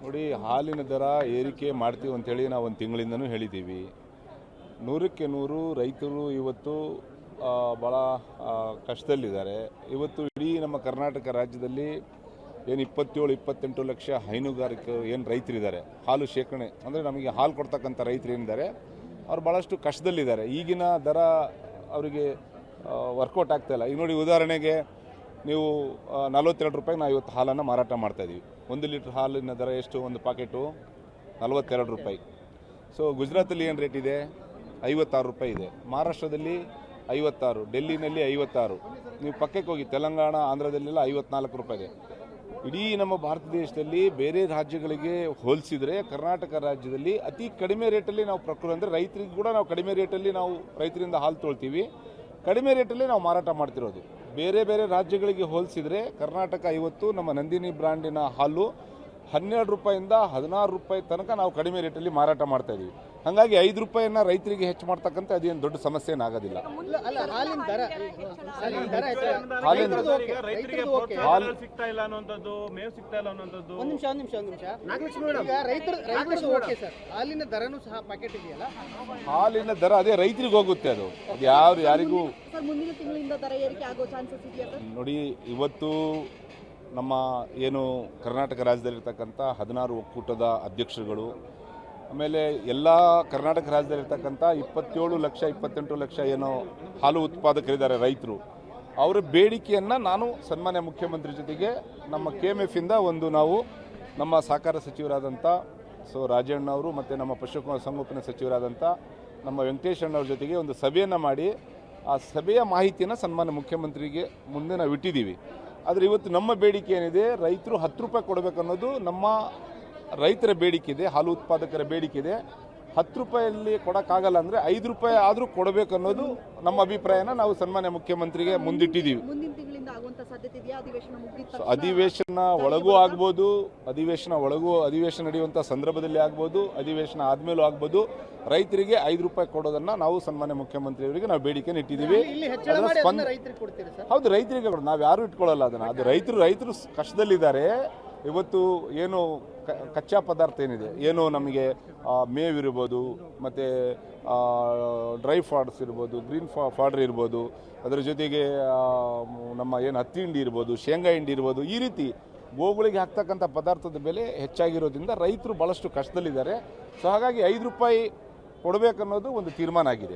ನೋಡಿ, ಹಾಲಿನ ದರ ಏರಿಕೆ ಮಾಡ್ತೀವಿ ಅಂತೇಳಿ ನಾವು ಒಂದು ತಿಂಗಳಿಂದನೂ ಹೇಳಿದ್ದೀವಿ. 100ಕ್ಕೆ 100 ರೈತರು ಇವತ್ತು ಭಾಳ ಕಷ್ಟದಲ್ಲಿದ್ದಾರೆ. ಇವತ್ತು ಇಡೀ ನಮ್ಮ ಕರ್ನಾಟಕ ರಾಜ್ಯದಲ್ಲಿ ಏನು 27-28 ಲಕ್ಷ ಹೈನುಗಾರಿಕೆ ಏನು ರೈತರಿದ್ದಾರೆ, ಹಾಲು ಶೇಖರಣೆ ಅಂದರೆ ನಮಗೆ ಹಾಲು ಕೊಡ್ತಕ್ಕಂಥ ರೈತರು ಏನಿದ್ದಾರೆ ಅವ್ರು ಭಾಳಷ್ಟು ಕಷ್ಟದಲ್ಲಿದ್ದಾರೆ. ಈಗಿನ ದರ ಅವರಿಗೆ ವರ್ಕೌಟ್ ಆಗ್ತಾಯಿಲ್ಲ. ಈಗ ನೋಡಿ, ಉದಾಹರಣೆಗೆ ನೀವು 42 ರೂಪಾಯಿಗೆ ನಾವು ಇವತ್ತು ಹಾಲನ್ನು ಮಾರಾಟ ಮಾಡ್ತಾಯಿದ್ದೀವಿ. 1 ಲೀಟ್ರ್ ಹಾಲಿನ ದರ ಎಷ್ಟು? ಒಂದು ಪಾಕೆಟು 42 ರೂಪಾಯಿ. ಸೊ ಗುಜರಾತಲ್ಲಿ ಏನು ರೇಟ್ ಇದೆ? 56 ರೂಪಾಯಿ ಇದೆ. ಮಹಾರಾಷ್ಟ್ರದಲ್ಲಿ 56, ಡೆಲ್ಲಿನಲ್ಲಿ 56. ನೀವು ಪಕ್ಕಕ್ಕೆ ಹೋಗಿ ತೆಲಂಗಾಣ, ಆಂಧ್ರದಲ್ಲೆಲ್ಲ 54 ರೂಪಾಯಿ ಇದೆ. ಇಡೀ ನಮ್ಮ ಭಾರತ ದೇಶದಲ್ಲಿ ಬೇರೆ ರಾಜ್ಯಗಳಿಗೆ ಹೋಲಿಸಿದರೆ ಕರ್ನಾಟಕ ರಾಜ್ಯದಲ್ಲಿ ಅತಿ ಕಡಿಮೆ ರೇಟಲ್ಲಿ ನಾವು ಪ್ರಕೃತಿ ಅಂದರೆ ರೈತರಿಗೆ ಕೂಡ ನಾವು ಕಡಿಮೆ ರೇಟಲ್ಲಿ ನಾವು ರೈತರಿಂದ ಹಾಲು ತೊಳ್ತೀವಿ, ಕಡಿಮೆ ರೇಟಲ್ಲಿ ನಾವು ಮಾರಾಟ ಮಾಡ್ತಿರೋದು. ಬೇರೆ ಬೇರೆ ರಾಜ್ಯಗಳಿಗೆ ಹೋಲಿಸಿದರೆ ಕರ್ನಾಟಕ ಇವತ್ತು ನಮ್ಮ ನಂದಿನಿ ಬ್ರ್ಯಾಂಡಿನ ಹಾಲು 12 ರೂಪಾಯಿಂದ 16 ರೂಪಾಯಿ ತನಕ ನಾವು ಕಡಿಮೆ ರೇಟಲ್ಲಿ ಮಾರಾಟ ಮಾಡ್ತಾ ಇದ್ದೀವಿ. ಹಾಗಾಗಿ 5 ರೂಪಾಯಿನ ರೈತರಿಗೆ ಹೆಚ್ಚು ಮಾಡ್ತಕ್ಕಂಥ ಅದೇನು ದೊಡ್ಡ ಸಮಸ್ಯೆ ಏನಾಗೋದಿಲ್ಲ. ಹಾಲಿನ ದರ ಅದೇ ರೈತರಿಗೆ ಹೋಗುತ್ತೆ, ಅದು ಯಾರಿಗೂ ನೋಡಿ. ಇವತ್ತು ನಮ್ಮ ಏನು ಕರ್ನಾಟಕ ರಾಜ್ಯದಲ್ಲಿರ್ತಕ್ಕಂಥ 16 ಒಕ್ಕೂಟದ ಅಧ್ಯಕ್ಷರುಗಳು, ಆಮೇಲೆ ಎಲ್ಲ ಕರ್ನಾಟಕ ರಾಜ್ಯದಲ್ಲಿರ್ತಕ್ಕಂಥ 27 ಲಕ್ಷ 28 ಲಕ್ಷ ಏನೋ ಹಾಲು ಉತ್ಪಾದಕರಿದ್ದಾರೆ ರೈತರು, ಅವರ ಬೇಡಿಕೆಯನ್ನು ನಾನು ಸನ್ಮಾನ್ಯ ಮುಖ್ಯಮಂತ್ರಿ ಜೊತೆಗೆ ನಮ್ಮ KMF ಇಂದ ಒಂದು ನಾವು ನಮ್ಮ ಸಹಕಾರ ಸಚಿವರಾದಂಥ ರಾಜಣ್ಣವರು ಮತ್ತು ನಮ್ಮ ಪಶುಸಂಗೋಪನಾ ಸಚಿವರಾದಂಥ ನಮ್ಮ ವೆಂಕಟೇಶ್ ಅಣ್ಣವ್ರ ಜೊತೆಗೆ ಒಂದು ಸಭೆಯನ್ನು ಮಾಡಿ ಆ ಸಭೆಯ ಮಾಹಿತಿಯನ್ನು ಸನ್ಮಾನ್ಯ ಮುಖ್ಯಮಂತ್ರಿಗೆ ಮುಂದೆ ನಾವು ಇಟ್ಟಿದ್ದೀವಿ. ಆದರೆ ಇವತ್ತು ನಮ್ಮ ಬೇಡಿಕೆ ಏನಿದೆ, ರೈತರು 10 ರೂಪಾಯಿ ಕೊಡಬೇಕನ್ನೋದು ನಮ್ಮ ರೈತರ ಬೇಡಿಕೆ ಇದೆ, ಹಾಲು ಉತ್ಪಾದಕರ ಬೇಡಿಕೆ ಇದೆ. 10 ರೂಪಾಯಲ್ಲಿ ಕೊಡೋಕ್ಕಾಗಲ್ಲ ಅಂದರೆ 5 ರೂಪಾಯಿ ಆದರೂ ಕೊಡಬೇಕನ್ನೋದು ನಮ್ಮ ಅಭಿಪ್ರಾಯನ ನಾವು ಸನ್ಮಾನ್ಯ ಮುಖ್ಯಮಂತ್ರಿಗೆ ಮುಂದಿಟ್ಟಿದ್ದೀವಿ. ಅಧಿವೇಶನ ಒಳಗೂ ಆಗ್ಬೋದು, ಅಧಿವೇಶನ ನಡೆಯುವಂಥ ಸಂದರ್ಭದಲ್ಲಿ ಆಗ್ಬೋದು, ಅಧಿವೇಶನ ಆದಮೇಲೂ ಆಗ್ಬೋದು. ರೈತರಿಗೆ 5 ರೂಪಾಯಿ ಕೊಡೋದನ್ನು ನಾವು ಸನ್ಮಾನ್ಯ ಮುಖ್ಯಮಂತ್ರಿಯವರಿಗೆ ನಾವು ಬೇಡಿಕೆನ ಇಟ್ಟಿದ್ದೀವಿ. ಹೌದು, ರೈತರಿಗೆ ನಾವು ಯಾರು ಇಟ್ಕೊಳ್ಳಲ್ಲ ಅದನ್ನು. ಅದು ರೈತರು ಕಷ್ಟದಲ್ಲಿದ್ದಾರೆ. ಇವತ್ತು ಏನು ಕಚ್ಚಾ ಪದಾರ್ಥ ಏನಿದೆ, ಏನು ನಮಗೆ ಮೇವಿರ್ಬೋದು, ಮತ್ತು ಡ್ರೈ ಫಾಡ್ಸ್ ಇರ್ಬೋದು, ಗ್ರೀನ್ ಫಾಡರ್ ಇರ್ಬೋದು, ಅದರ ಜೊತೆಗೆ ನಮ್ಮ ಏನು ಹತ್ತಿ ಹಿಂಡಿ ಇರ್ಬೋದು, ಶೇಂಗಾ ಹಿಂಡಿ ಇರ್ಬೋದು, ಈ ರೀತಿ ಗೋಗಳಿಗೆ ಹಾಕ್ತಕ್ಕಂಥ ಪದಾರ್ಥದ ಬೆಲೆ ಹೆಚ್ಚಾಗಿರೋದ್ರಿಂದ ರೈತರು ಭಾಳಷ್ಟು ಕಷ್ಟದಲ್ಲಿದ್ದಾರೆ. ಸೊ ಹಾಗಾಗಿ 5 ರೂಪಾಯಿ ಕೊಡಬೇಕನ್ನೋದು ಒಂದು ತೀರ್ಮಾನ ಆಗಿದೆ.